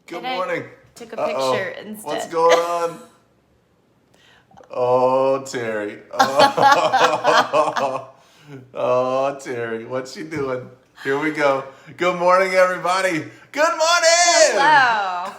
Good morning. Took a picture instead. What's going on? Oh, Terry. Oh, oh, Terry. What's she doing? Here we go. Good morning, everybody. Good morning. Hello.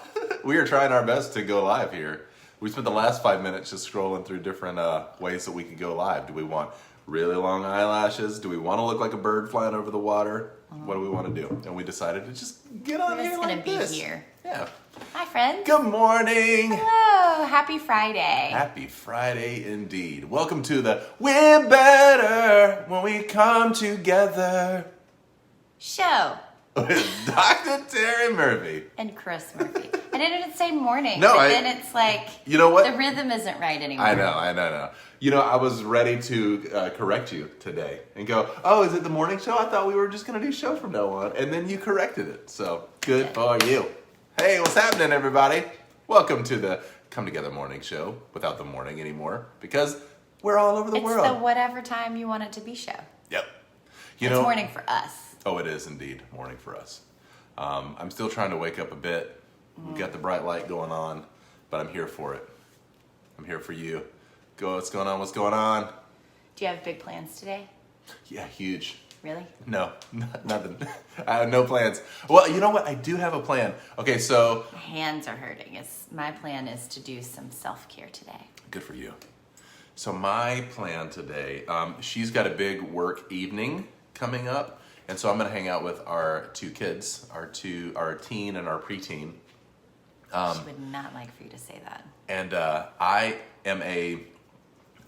We are trying our best to go live here. We spent the last 5 minutes just scrolling through different ways that we could go live. Do we want really long eyelashes? Do we want to look like a bird flying over the water? What do we want to do? And we decided to just get on here like this. We're just gonna be here. Yeah. Hi, friends. Good morning. Hello. Happy Friday. Happy Friday indeed. Welcome to the We're Better When We Come Together Show. with Dr. Terry Murphy. And Chris Murphy. I didn't say morning. No, but then it's like, you know what? the rhythm isn't right anymore. I know. You know, I was ready to correct you today and go, oh, is it the morning show? I thought we were just going to do show from now on. And then you corrected it. So good for you. Hey, what's happening, everybody? Welcome to the Come Together Morning Show without the morning anymore because we're all over the world. It's the whatever time you want it to be show. Yep. It's morning for us. Oh, it is indeed morning for us. I'm still trying to wake up a bit. We've got the bright light going on, but I'm here for it. I'm here for you. Go, what's going on? What's going on? Do you have big plans today? Yeah, huge. Really? No, nothing. I have no plans. Well, you know what? I do have a plan. Okay, so. My hands are hurting. My plan is to do some self-care today. Good for you. So my plan today, she's got a big work evening coming up, and so I'm going to hang out with our two kids, our teen and our preteen. She would not like for you to say that. And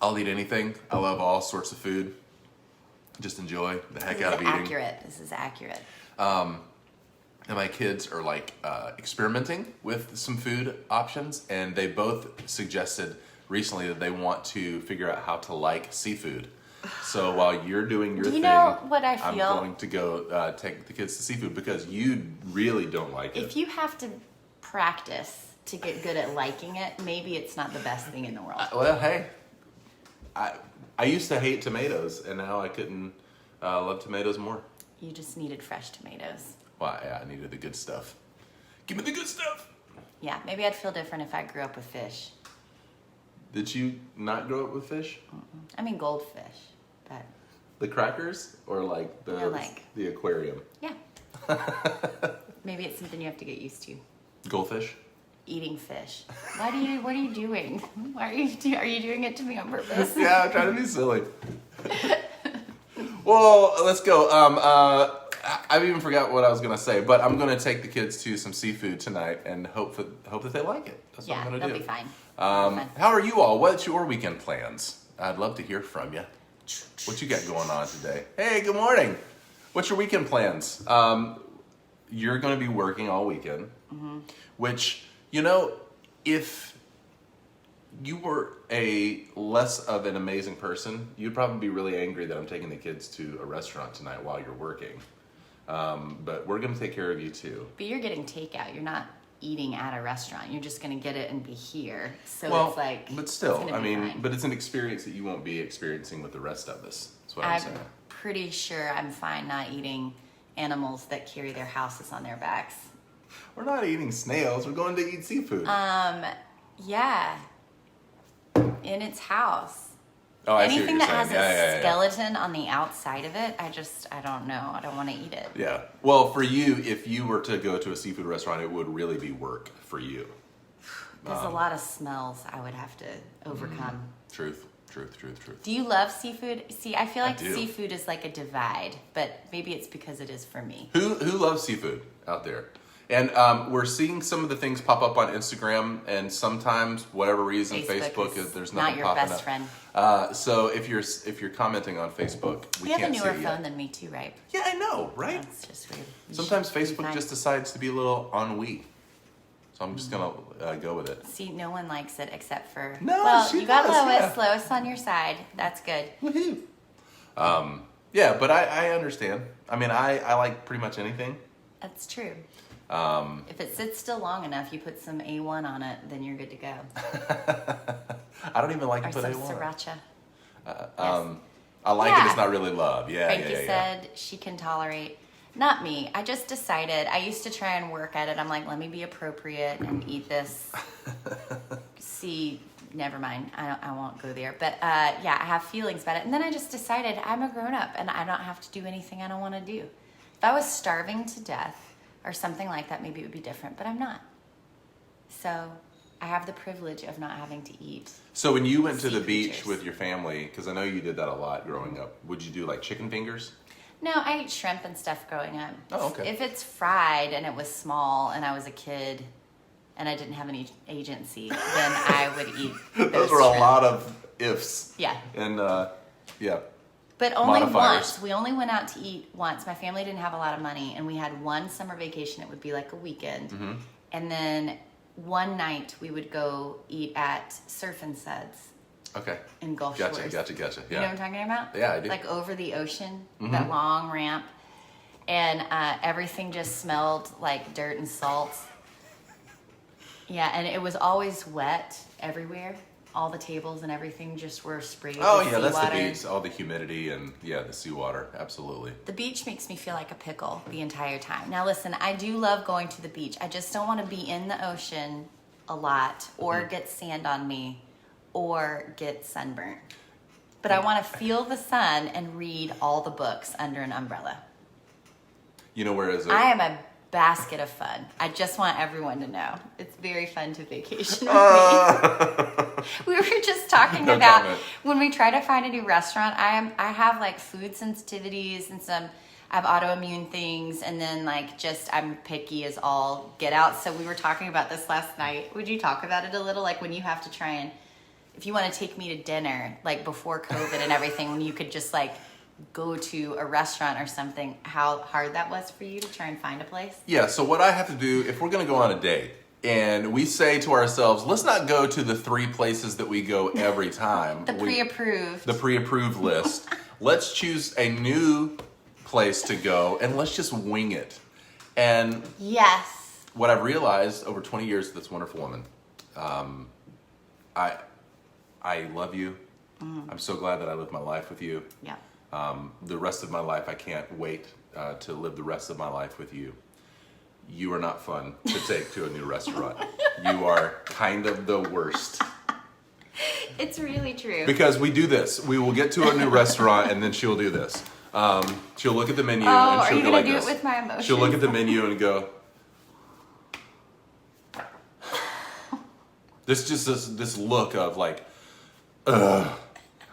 I'll eat anything. I love all sorts of food. Just enjoy the heck out of eating. This is accurate. And my kids are like experimenting with some food options, and they both suggested recently that they want to figure out how to like seafood. So while you're doing your thing, Do you know what I feel? I'm going to go take the kids to seafood because you really don't like it. If you have to practice to get good at liking it, maybe it's not the best thing in the world. Well, hey, I used to hate tomatoes, and now I couldn't love tomatoes more. You just needed fresh tomatoes. Well, yeah, I needed the good stuff. Give me the good stuff. Yeah, maybe I'd feel different if I grew up with fish. Did you not grow up with fish? I mean goldfish, but The crackers or like the aquarium? yeah. Maybe it's something you have to get used to. Goldfish? Eating fish. What are you doing? Why are you doing it to me on purpose? Yeah, I'm trying to be silly. Well, let's go. I even forgot what I was gonna say, but I'm gonna take the kids to some seafood tonight and hope that they like it. That's what I'm gonna do. They'll be fine. How are you all? What's your weekend plans? I'd love to hear from you. What you got going on today? Hey, good morning. What's your weekend plans? You're gonna be working all weekend, which, you know, if you were a less of an amazing person, you'd probably be really angry that I'm taking the kids to a restaurant tonight while you're working. But we're going to take care of you too. But you're getting takeout. You're not eating at a restaurant. You're just going to get it and be here. So it's like, but still, it's gonna be fine. but it's an experience that you won't be experiencing with the rest of us. That's what I'm saying. Pretty sure I'm fine not eating animals that carry their houses on their backs. We're not eating snails. We're going to eat seafood. Yeah. In its house. Oh, I see what Anything you're that saying. has a skeleton on the outside of it, I don't know. I don't want to eat it. Yeah. Well, for you, if you were to go to a seafood restaurant, it would really be work for you. There's a lot of smells I would have to overcome. Truth. Do you love seafood? See, I feel like do. seafood is like a divide, but maybe it's because it is for me. Who loves seafood out there? And we're seeing some of the things pop up on Instagram, and sometimes, whatever reason, Facebook is there's nothing not your popping best up. friend. So if you're commenting on Facebook, we You have a can't newer see it phone yet. than me too, right? Yeah, I know, right? That's just weird. Sometimes Facebook just decides to be a little ennui. So I'm just gonna go with it. See, no one likes it except for... No, well, she you got does, Lois. yeah. Lois on your side. That's good. Woohoo! Yeah, but I understand. I mean, I like pretty much anything. That's true. If it sits still long enough, you put some A1 on it, then you're good to go. I don't even like Or to put some A1. sriracha. I like it. It's not really love. Yeah, Frankie yeah. said she can tolerate Not me. I just decided. I used to try and work at it. I'm like, let me be appropriate and eat this. See, never mind. I won't go there. But yeah, I have feelings about it. And then I just decided I'm a grown up and I don't have to do anything I don't want to do. If I was starving to death or something like that, maybe it would be different. But I'm not. So I have the privilege of not having to eat. So when you went to the sea beach creatures. with your family, because I know you did that a lot growing up, would you do like chicken fingers? No, I ate shrimp and stuff growing up. Oh, okay. If it's fried and it was small and I was a kid and I didn't have any agency, then I would eat Those were a shrimp. lot of ifs. Yeah. And yeah. But only Modifiers. once. We only went out to eat once. My family didn't have a lot of money, and we had one summer vacation. It would be like a weekend. Mm-hmm. And then one night we would go eat at Surf and Suds Okay. in Gulf Gotcha, Shores. gotcha. You know what Yeah. I'm talking about? Yeah, I do. Like over the ocean, Mhm. that long ramp. And everything just smelled like dirt and salt. Yeah, and it was always wet everywhere. All the tables and everything just were sprayed Oh with yeah, that's seawater. the beach. All the humidity and yeah, the seawater. Absolutely. The beach makes me feel like a pickle the entire time. Now listen, I do love going to the beach. I just don't want to be in the ocean a lot or get sand on me or get sunburnt. But I want to feel the sun and read all the books under an umbrella. You know, whereas I am a basket of fun. I just want everyone to know. It's very fun to vacation with me. We were just talking No about comment. when we try to find a new restaurant. I have like food sensitivities and I have autoimmune things, and then like just I'm picky as all get out. So we were talking about this last night. Would you talk about it a little? Like when you have to try and if you want to take me to dinner, like before COVID and everything, when you could just like go to a restaurant or something, how hard that was for you to try and find a place? Yeah, so what I have to do, if we're going to go on a date, and we say to ourselves, let's not go to the 3 places that we go every time. The pre-approved. The pre-approved list. Let's choose a new place to go, and let's just wing it. And Yes. what I've realized over 20 years with this wonderful woman, I love you. I'm so glad that I lived my life with you. Yeah. The rest of my life, I can't wait to live the rest of my life with you. You are not fun to take to a new restaurant. You are kind of the worst. It's really true. Because we do this. We will get to a new restaurant and then she'll do this. She'll look at the menu Oh, and are she'll you go gonna like do this. it with my emotions? She'll look at the menu and go. This just this look of like, ugh,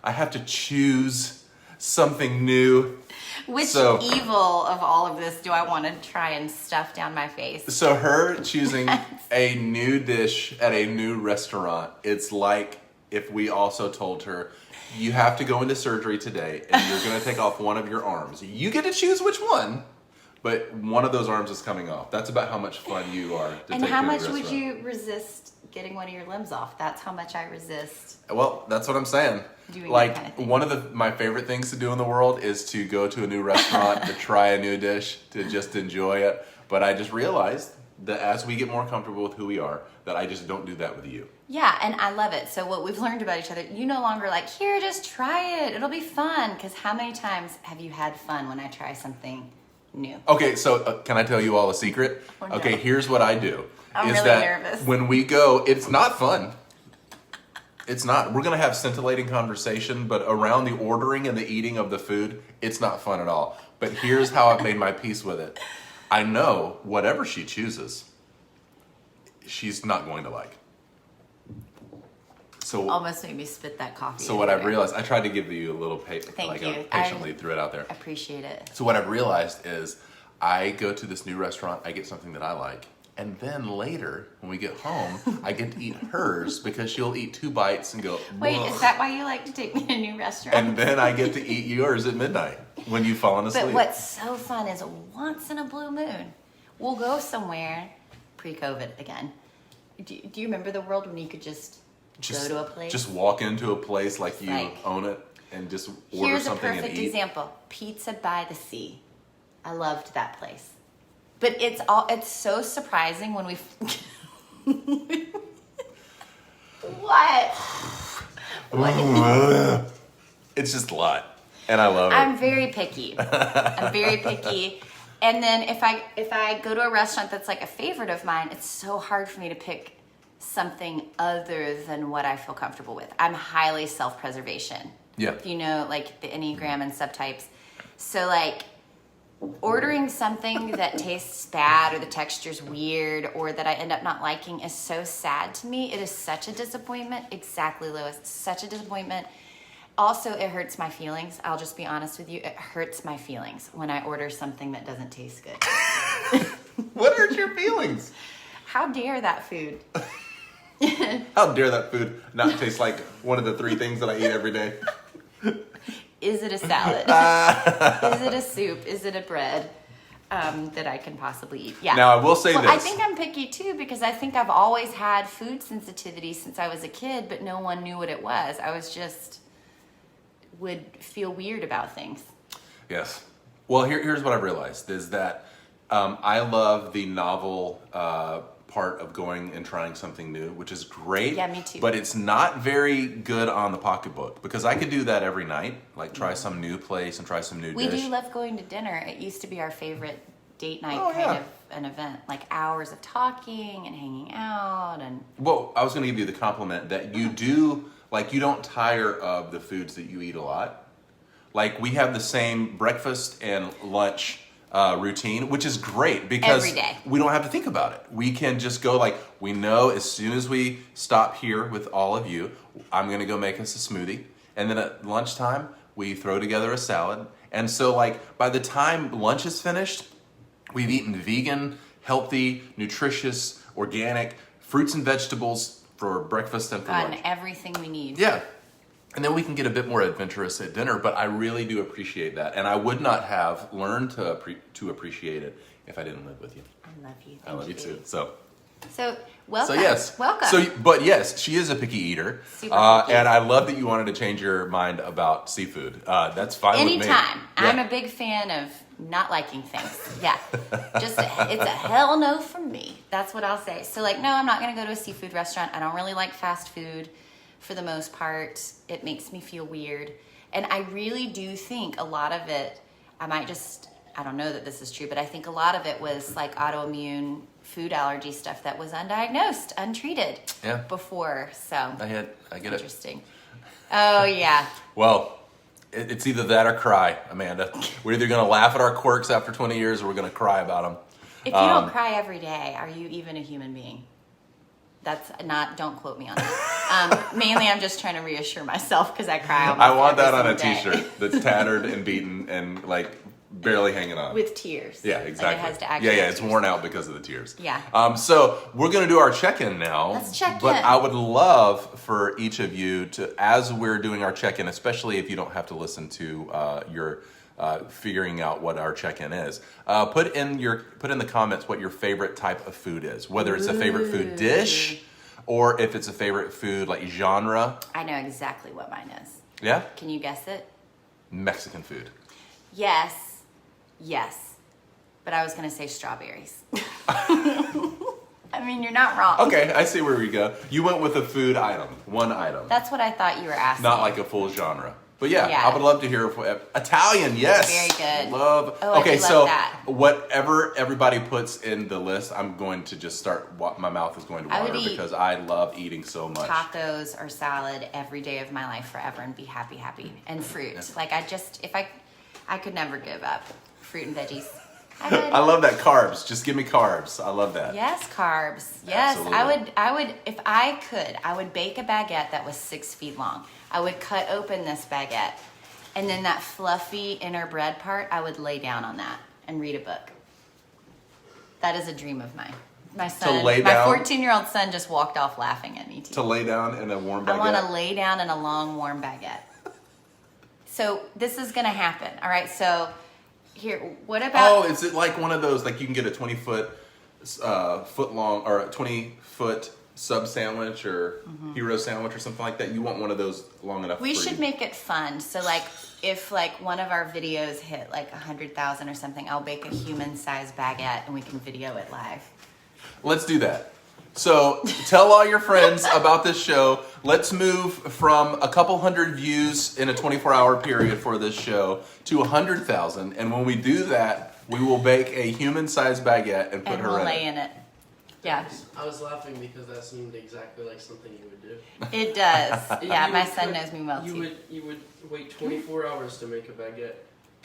I have to choose something new. Which So- evil of all of this do I want to try and stuff down my face? So her choosing a new dish at a new restaurant, it's like if we also told her, you have to go into surgery today and you're going to take off one of your arms. You get to choose which one, but one of those arms is coming off. That's about how much fun you are to And take how to a much restaurant. would you resist getting one of your limbs off? That's how much I resist. Well, that's what I'm saying. Doing Like that kind of thing. one of my favorite things to do in the world is to go to a new restaurant to try a new dish to just enjoy it. But I just realized that as we get more comfortable with who we are, that I just don't do that with you. Yeah, and I love it. So what we've learned about each other, you no longer like, here, just try it. It'll be fun. Because how many times have you had fun when I try something new? Okay, so can I tell you all a secret? Oh, no. Okay, here's what I do. I'm is really that nervous. when we go, it's not fun. It's not. We're going to have scintillating conversation, but around the ordering and the eating of the food, it's not fun at all. But here's how I've made my peace with it. I know whatever she chooses, she's not going to like. So, Almost made me spit that coffee. so what I've everywhere. realized, I tried to give you a little Thank you. patiently threw it out there. I appreciate it. So what I've realized is I go to this new restaurant, I get something that I like, and then later when we get home, I get to eat hers because she'll eat 2 bites and go, Wait, "Ugh." is that why you like to take me to new restaurants? And then I get to eat yours at midnight when you've fallen asleep. But what's so fun is once in a blue moon, we'll go somewhere, pre-COVID again. Do you remember the world when you could just go to a place? Just walk into a place like you Like- own it and just order Here's a something perfect and eat. example. Pizza by the Sea. I loved that place. But it's so surprising when we What? It's just a lot. And I love it. I'm very picky. I'm very picky. And then if I go to a restaurant that's like a favorite of mine, it's so hard for me to pick something other than what I feel comfortable with. I'm highly self-preservation. Yeah. If you know, like the Enneagram and subtypes. So like ordering something that tastes bad or the texture's weird or that I end up not liking is so sad to me. It is such a disappointment. Exactly, Lois. Such a disappointment. Also, it hurts my feelings. I'll just be honest with you. It hurts my feelings when I order something that doesn't taste good. What hurts your feelings? How dare that food? How dare that food not taste like one of the 3 things that I eat every day? Is it a salad? Is it a soup? Is it a bread that I can possibly eat? Yeah. Now, I will say this. I think I'm picky too because I think I've always had food sensitivity since I was a kid, but no one knew what it was. I was just would feel weird about things. Yes. Well, here's what I've realized is that I love the novel part of going and trying something new, which is great. Yeah, me too. But it's not very good on the pocketbook because I could do that every night, like try some new place and try some new We dish. do love going to dinner. It used to be our favorite date night Oh, kind yeah. of an event, like hours of talking and hanging out and Well, I was going to give you the compliment that you do, like you don't tire of the foods that you eat a lot. Like we have the same breakfast and lunch routine, which is great because Every day. we don't have to think about it. We can just go like, we know as soon as we stop here with all of you, I'm going to go make us a smoothie. And then at lunchtime, we throw together a salad. And so like by the time lunch is finished, we've eaten vegan, healthy, nutritious, organic fruits and vegetables for breakfast and for gotten lunch. everything we need. Yeah. And then we can get a bit more adventurous at dinner, but I really do appreciate that. And I would not have learned to appreciate it if I didn't live with you. I love you. I love you baby. too. So welcome. yes. Welcome. But yes, she is a picky eater. Super picky. And I love that you wanted to change your mind about seafood. That's fine with me. Anytime. Yeah. I'm a big fan of not liking things. Yeah. It's a hell no from me. That's what I'll say. So like, no, I'm not going to go to a seafood restaurant. I don't really like fast food for the most part. It makes me feel weird. And I really do think a lot of it, I don't know that this is true, but I think a lot of it was like autoimmune food allergy stuff that was undiagnosed, untreated Yeah. before. So I get it. interesting. Oh yeah. Well, it's either that or cry, Amanda. We're either going to laugh at our quirks after 20 years or we're going to cry about them. If you don't cry every day, are you even a human being? That's not, don't quote me on that. Mainly I'm just trying to reassure myself because I cry almost I want that every on a single day. t-shirt that's tattered and beaten and like barely hanging on. With tears. Yeah, Like, exactly. it has to actually yeah, have it's tears. worn out because of the tears. Yeah. So we're going to do our check-in now. Let's check But in. I would love for each of you to, as we're doing our check-in, especially if you don't have to listen to your figuring out what our check-in is, put in the comments what your favorite type of food is, whether it's a favorite food dish or if it's a favorite food like genre. I know exactly what mine is. Yeah, Can you guess it? Mexican food. Yes. But I was going to say strawberries. I mean, you're not wrong. Okay, I see where we go. You went with a food item, one item. That's what I thought you were asking. Not like a full genre. But yeah, Yeah. I would love to hear Italian. Yes, Very good. Love. Oh, I okay, do love so that. whatever everybody puts in the list, I'm going to just start. My mouth is going to I would water eat because I love eating so much. tacos or salad every day of my life forever and be happy. And fruit. Yeah. Like if I could never give up fruit and veggies. I would. I love that carbs. Just give me carbs. I love that. Yes, carbs. Yes, Absolutely. I would, if I could, I would bake a baguette that was 6 feet long. I would cut open this baguette, and then that fluffy inner bread part, I would lay down on that and read a book. That is a dream of mine. My son, lay my down? 14-year-old son just walked off laughing at me too. To lay down in a warm baguette. I want to lay down in a long, warm baguette. So this is going to happen. All right, so here, what about... Oh, is it like one of those, like you can get a 20-foot foot long or a 20-foot sub sandwich or hero sandwich or something like that? You want one of those long enough We for should you. make it fun. So like if like one of our videos hit like 100,000 or something, I'll bake a human-sized baguette and we can video it live. Let's do that. So tell all your friends about this show. Let's move from a couple hundred views in a 24-hour period for this show to 100,000. And when we do that, We will bake a human-sized baguette and put and her we'll in lay it. in it. Yeah, I was laughing because that seemed exactly like something you would do. it does. Yeah, You my would son cook- knows me well You too. would wait 24 hours to make a baguette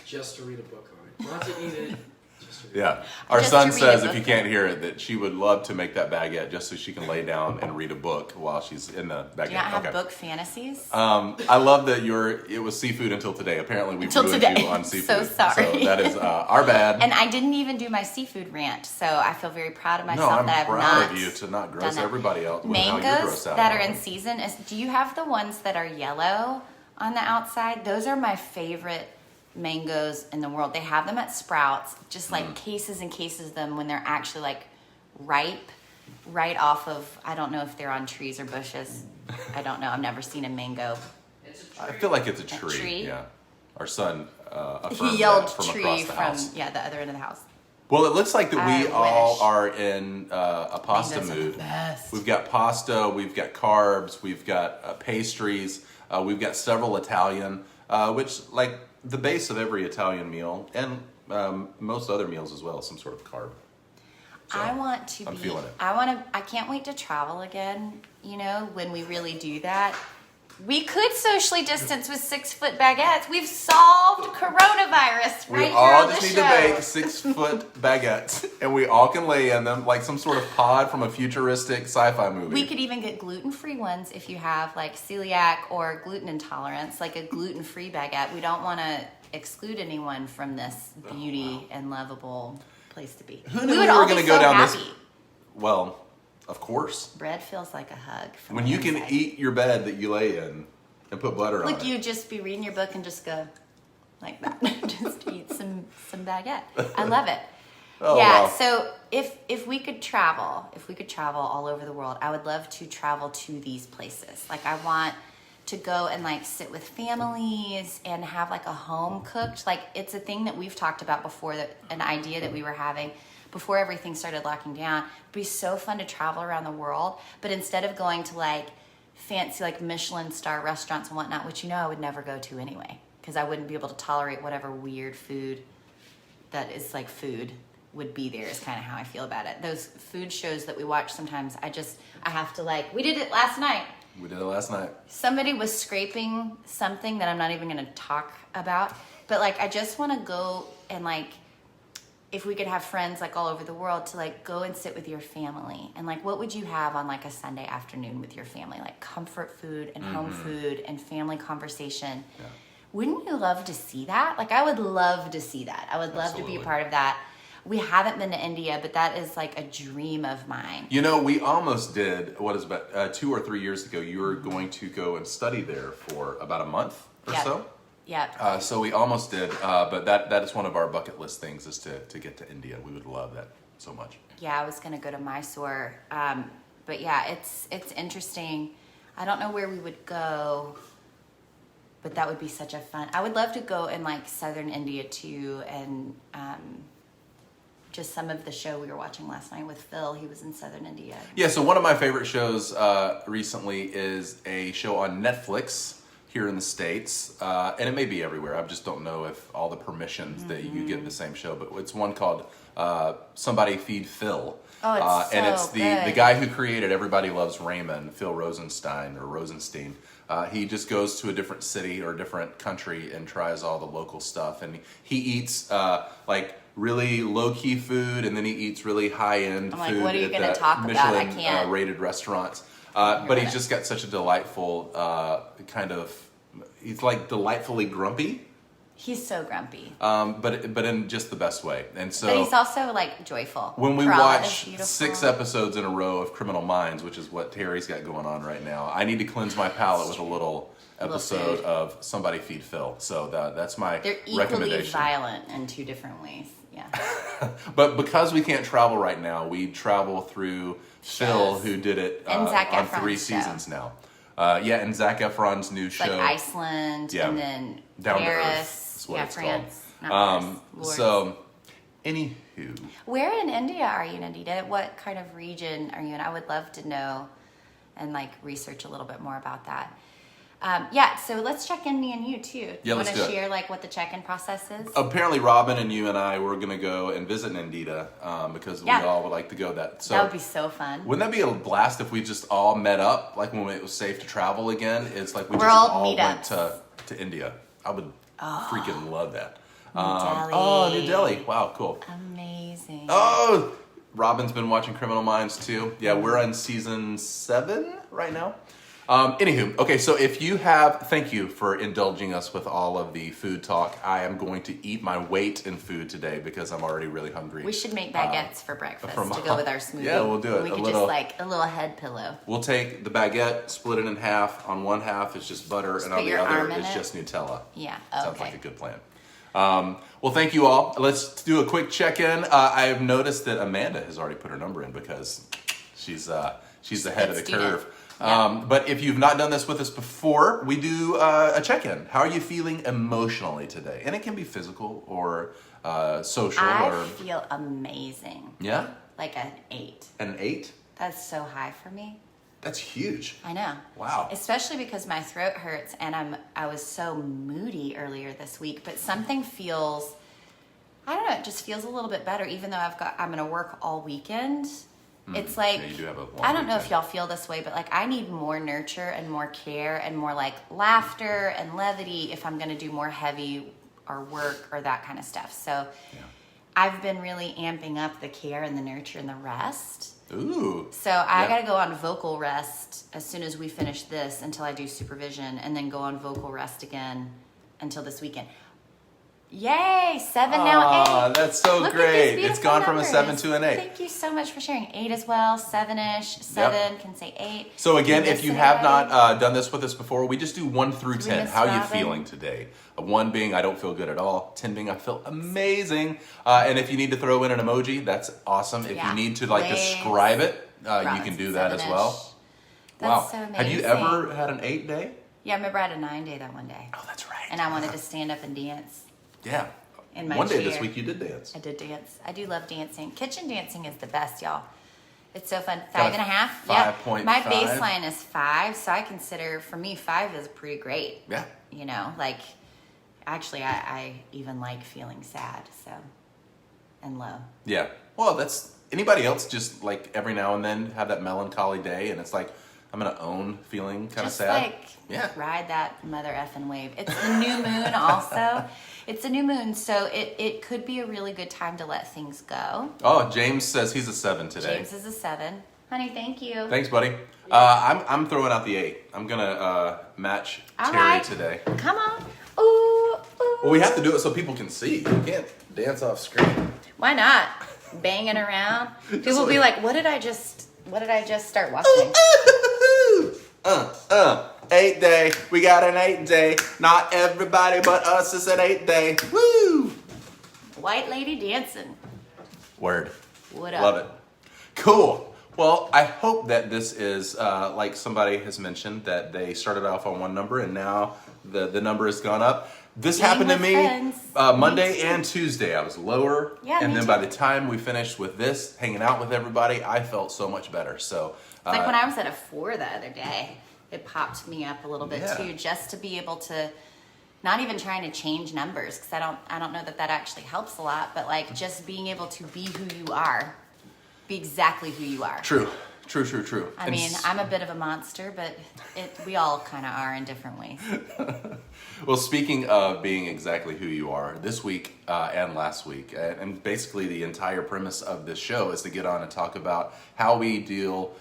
just to read a book on it, not to eat it. Just to read Yeah. Our Just son to read says, a if you book. can't hear it, that she would love to make that baguette just so she can lay down and read a book while she's in the baguette. Do you not have book fantasies? I love that it was seafood until today. Apparently we Until ruined today. you on So seafood. sorry. So that is our bad. And I didn't even do my seafood rant, so I feel very proud of No, myself I'm that I've proud not of you to not done gross that. everybody out with how you Mangoes gross out. that are about in it. season. Do you have the ones that are yellow on the outside? Those are my favorite mangoes in the world. They have them at Sprouts, just like cases and cases of them when they're actually like ripe, right off of, I don't know if they're on trees or bushes. I don't know. I've never seen a mango. I feel like it's a tree. tree? Yeah. Our son affirmed He yelled that from tree across the from house. the other end of the house. Well, it looks like that we I all wish. are in a pasta Mangoes are the mood. best. We've got pasta, we've got carbs, we've got pastries, we've got several Italian, which like the base of every Italian meal and most other meals as well, some sort of carb. So, I want to I'm be. feeling it. I can't wait to travel again. You know, when we really do that, we could socially distance with 6-foot baguettes. We've solved coronavirus We right here all on just the need show. to bake 6-foot baguettes, and we all can lay in them like some sort of pod from a futuristic sci-fi movie. We could even get gluten-free ones if you have like celiac or gluten intolerance, like a gluten-free baguette. We don't want to exclude anyone from this beauty and lovable place to be. Who knew we we would were all gonna be go so down this- happy. Well, of course. Bread feels like a hug. From When the you can inside. eat your bed that you lay in and put butter on Like it. you just be reading your book and just go like that. Just eat some baguette. I love it. Oh, yeah. wow. So if we could travel all over the world, I would love to travel to these places. Like I want to go and like sit with families and have like a home cooked. Like it's a thing that we've talked about before, that an idea that we were having before everything started locking down. It'd be so fun to travel around the world, but instead of going to like fancy like Michelin star restaurants and whatnot, which you know I would never go to anyway, because I wouldn't be able to tolerate whatever weird food that is like food would be there, is kind of how I feel about it. Those food shows that we watch sometimes, I have to like, we did it last night. We did it last night. Somebody was scraping something that I'm not even going to talk about, but like I just want to go and like, if we could have friends like all over the world to like go and sit with your family, and like what would you have on like a Sunday afternoon with your family, like comfort food and home food and family conversation. Yeah. Wouldn't you love to see that? Like I would love to see that. I would love to be a Absolutely. part of that. We haven't been to India, but that is like a dream of mine. You know, we almost did, what is it, about 2 or 3 years ago, you were going to go and study there for about a month or Yep. so. Yep. So we almost did, but that is one of our bucket list things, is to get to India. We would love that so much. Yeah, I was gonna go to Mysore, but yeah, it's interesting. I don't know where we would go, but that would be such a fun. I would love to go in like southern India too, and just some of the show we were watching last night with Phil. He was in southern India. Yeah, so one of my favorite shows recently is a show on Netflix here in the States, and it may be everywhere. I just don't know if all the permissions that you get the same show, but it's one called Somebody Feed Phil. Oh, it's and so it's the good. guy who created Everybody Loves Raymond, Phil Rosenstein or Rosenstein. He just goes to a different city or a different country and tries all the local stuff, and he eats like really low-key food, and then he eats really high-end I'm like, food what are you at gonna the talk about? Michelin I can't. rated restaurants. But about he's it. just got such a delightful kind of, he's like delightfully grumpy, He's so grumpy, but in just the best way. And so but he's also like joyful. when we Kerala is watch beautiful. 6 episodes in a row of Criminal Minds, which is what Terry's got going on right now, I need to cleanse my palate with a little episode food. of Somebody Feed Phil. So that's my They're equally recommendation. violent in 2 different ways. Yeah. But because we can't travel right now, we travel through Phil, Shows. who did it And Zac on Efron's 3 show. seasons now. And Zac Efron's new It's show. like Iceland, Yeah. and then Down to Paris. Earth is what Yeah, it's France. called. Not Paris, Lourdes. So, anywho, Where in India are you in India? What kind of region are you in? I would love to know and like research a little bit more about that. Yeah, so let's check in, me and you too. Yeah, You let's want do to it. share like what the check-in process is? Apparently, Robin and you and I were going to go and visit Nandita because we Yeah. all would like to go. So That would be so fun. wouldn't that be a blast if we just all met up, like when it was safe to travel again? It's like we We're just all all went meetups. to India. I would freaking love that. Delhi. Oh, New Delhi. Wow, cool. Amazing. Oh, Robin's been watching Criminal Minds too. Yeah, we're on season 7 right now. Anywho, okay, so thank you for indulging us with all of the food talk. I am going to eat my weight in food today because I'm already really hungry. We should make baguettes for breakfast from- to go with our smoothie. Yeah, we'll do it. We A could little- just like a little head pillow. We'll take the baguette, split it in half. On one half is just butter, and put on the your other arm in is it? just Nutella. Yeah. Sounds Okay. like a good plan. Well, thank you all. Let's do a quick check-in. I've noticed that Amanda has already put her number in because she's ahead of the Good student. curve. Yeah. But if you've not done this with us before, we do a check-in. How are you feeling emotionally today? And it can be physical or social I or feel amazing. yeah, Like an 8. an 8. That's so high for me. That's huge. I know. Wow. Especially because my throat hurts and I was so moody earlier this week, but something feels, I don't know, it just feels a little bit better even though I'm going to work all weekend. It's like, Yeah, you do have a long I don't know if weekend. y'all feel this way, but like I need more nurture and more care and more like laughter and levity if I'm going to do more heavy or work or that kind of stuff. So I've been really amping up the care and the nurture and the rest. Ooh. So I Yeah. got to go on vocal rest as soon as we finish this until I do supervision and then go on vocal rest again until this weekend. Yay! 7 now, Aw, 8. that's so Look at great. these It's beautiful gone from a 7 numbers. to an 8. Thank you so much for sharing. 8 as well, 7-ish, 7, can say 8. So again, Do if this you in have a not day. done this with us before, we just do 1 through 10. miss How are you Robin? feeling today? 1 being I don't feel good at all. 10 being I feel amazing. And if you need to throw in an emoji, that's awesome. If Yeah. you need to like Waves. describe it, you Robin's can do that as 7-ish. well. That's Wow. so amazing. Have you ever had an 8 day? Yeah, I remember I had a 9 day that one day. Oh, that's right. And I wanted to stand up and dance. Yeah. in my One day this chair. week you did dance. I did dance. I do love dancing. Kitchen dancing is the best, y'all. It's so fun. Got a 5.5. 5.5. My baseline is 5, so I consider for me 5 is pretty great. Yeah. You know, like actually I even like feeling sad, so and low. Yeah. Well, that's anybody else just like every now and then have that melancholy day and it's like I'm gonna own feeling kind of Just sad. like Yeah. ride that mother effing wave. It's the new moon also. It's a new moon, so it could be a really good time to let things go. Oh, James says he's a 7 today. James is a 7. Honey, thank you. Thanks, buddy. I'm throwing out the 8. I'm gonna match All Terry right. today. Come on. Ooh, ooh. Well, we have to do it so people can see. You can't dance off screen. Why not? Banging around. People will be like, what did I just start watching? 8 day. We got an 8 day. Not everybody but us is an 8 day. Woo! White lady dancing. Word. What up? Love it. Cool. Well, I hope that this is like somebody has mentioned that they started off on one number and now the number has gone up. This Being happened to with me friends. Monday Me too. and Tuesday. I was lower, Yeah, and me then too. by the time we finished with this, hanging out with everybody, I felt so much better. So, It's like when I was at a 4 the other day, it popped me up a little bit Yeah. too, just to be able to, not even trying to change numbers, because I don't know that actually helps a lot, but like just being able to be who you are, be exactly who you are. true. I And mean, I'm a bit of a monster, but we all kind of are in different ways. Well, speaking of being exactly who you are, this week and last week, and basically the entire premise of this show is to get on and talk about how we deal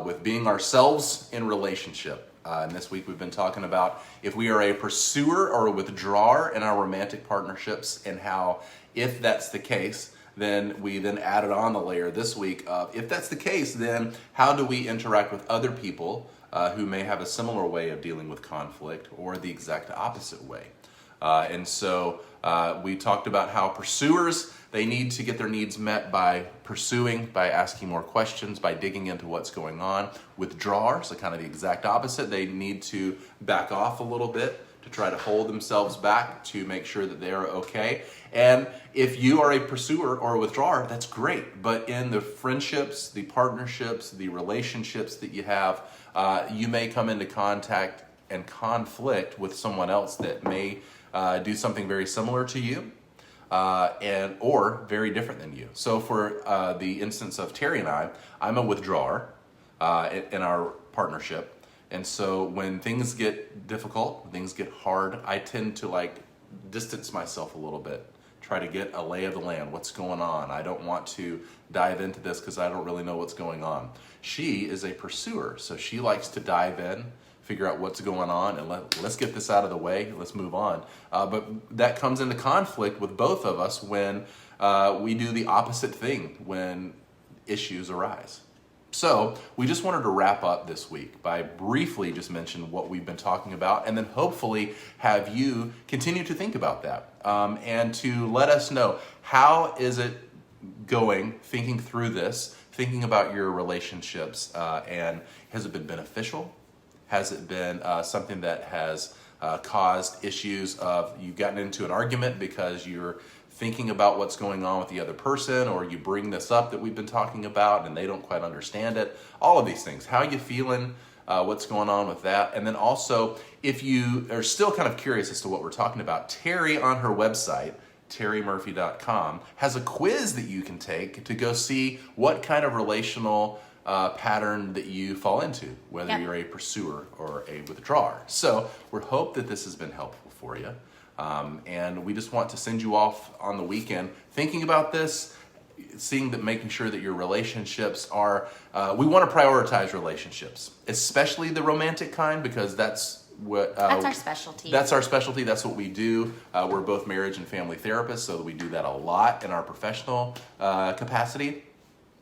with being ourselves in relationship. And this week we've been talking about if we are a pursuer or a withdrawer in our romantic partnerships and how, if that's the case, then we then added on the layer this week of if that's the case, then how do we interact with other people who may have a similar way of dealing with conflict or the exact opposite way. And so we talked about how pursuers, they need to get their needs met by pursuing, by asking more questions, by digging into what's going on. Withdrawers, so kind of the exact opposite, they need to back off a little bit to try to hold themselves back to make sure that they are okay. And if you are a pursuer or a withdrawer, that's great. But in the friendships, the partnerships, the relationships that you have, you may come into contact and conflict with someone else that may do something very similar to you, or very different than you. So for the instance of Terry and I'm a withdrawer in our partnership. And so when things get difficult, when things get hard, I tend to like distance myself a little bit, try to get a lay of the land, what's going on. I don't want to dive into this because I don't really know what's going on. She is a pursuer, so she likes to dive in, figure out what's going on, and let's get this out of the way, let's move on. But that comes into conflict with both of us when we do the opposite thing when issues arise. So we just wanted to wrap up this week by briefly just mention what we've been talking about, and then hopefully have you continue to think about that, and to let us know, how is it going, thinking through this, thinking about your relationships, and has it been beneficial? Has it been something that has caused issues of you've gotten into an argument because you're thinking about what's going on with the other person, or you bring this up that we've been talking about and they don't quite understand it? All of these things. How are you feeling? What's going on with that? And then also, if you are still kind of curious as to what we're talking about, Terry on her website, terrymurphy.com, has a quiz that you can take to go see what kind of relational pattern that you fall into, whether Yep. you're a pursuer or a withdrawer. So we hope that this has been helpful for you. And we just want to send you off on the weekend thinking about this, seeing that, making sure that your relationships are, we want to prioritize relationships, especially the romantic kind, because that's what That's our specialty. That's our specialty. That's what we do. We're both marriage and family therapists, so we do that a lot in our professional capacity.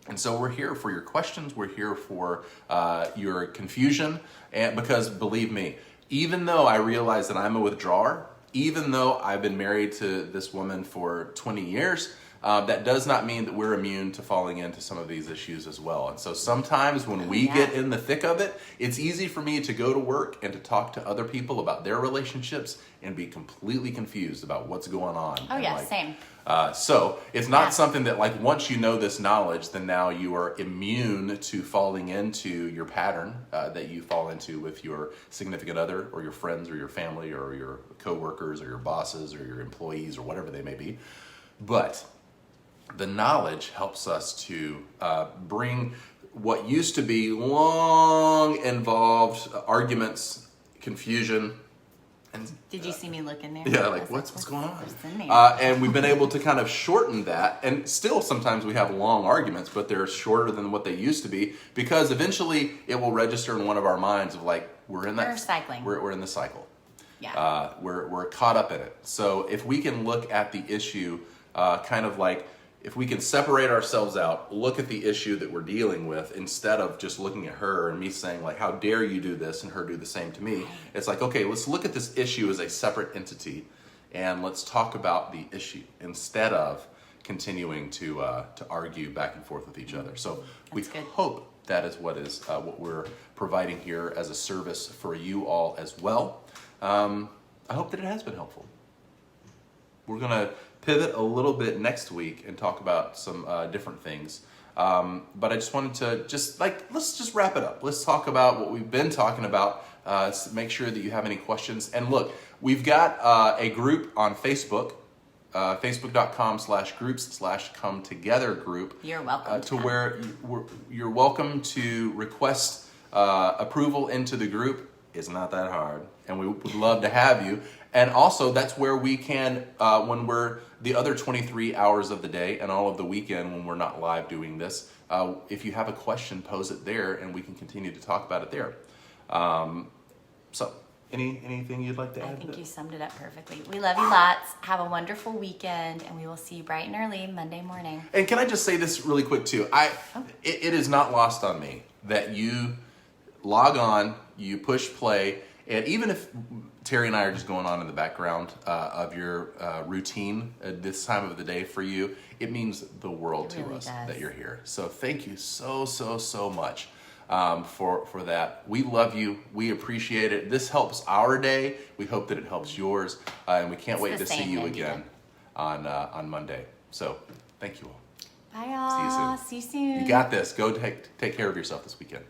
And so we're here for your questions. We're here for your confusion. And because believe me, even though I realize that I'm a withdrawer, even though I've been married to this woman for 20 years, that does not mean that we're immune to falling into some of these issues as well. And so sometimes when we get in the thick of it, it's easy for me to go to work and to talk to other people about their relationships and be completely confused about what's going on. Oh And yeah, same. So it's not Yeah. something that, like, once you know this knowledge, then now you are immune to falling into your pattern that you fall into with your significant other or your friends or your family or your coworkers or your bosses or your employees or whatever they may be. But the knowledge helps us to bring what used to be long involved arguments, confusion, and Did you see me look in there? yeah, I like was what's going on? what's in there? And we've been able to kind of shorten that, and still sometimes we have long arguments, but they're shorter than what they used to be, because eventually it will register in one of our minds of like, we're in that We're cycling. We're in the cycle. Yeah. We're caught up in it. So if we can look at the issue kind of like, if we can separate ourselves out, look at the issue that we're dealing with, instead of just looking at her and me saying like, how dare you do this, and her do the same to me. It's like, okay, let's look at this issue as a separate entity, and let's talk about the issue instead of continuing to argue back and forth with each other. So we That's good. hope that is what we're providing here as a service for you all as well. I hope that it has been helpful. We're going to pivot a little bit next week and talk about some different things. But I just wanted to let's just wrap it up. Let's talk about what we've been talking about. Make sure that you have any questions. And look, we've got a group on Facebook, facebook.com/groups/come-together group. You're welcome. To where you're welcome to request approval into the group. It's not that hard, and we would love to have you. And also, that's where we can, when we're the other 23 hours of the day and all of the weekend when we're not live doing this, if you have a question, pose it there, and we can continue to talk about it there. So, anything you'd like to add? I think you summed it up perfectly. We love you lots. Have a wonderful weekend, and we will see you bright and early Monday morning. And can I just say this really quick too? It is not lost on me that you log on, you push play, and even if Terry and I are just going on in the background of your routine this time of the day for you, it means the world It to really us does. that you're here. So thank you so much for that. We love you. We appreciate it. This helps our day. We hope that it helps yours, and we can't It's wait the to see same, you Andy. again on Monday. So thank you all. Bye, y'all. See you soon. See you soon. You got this. Go take care of yourself this weekend.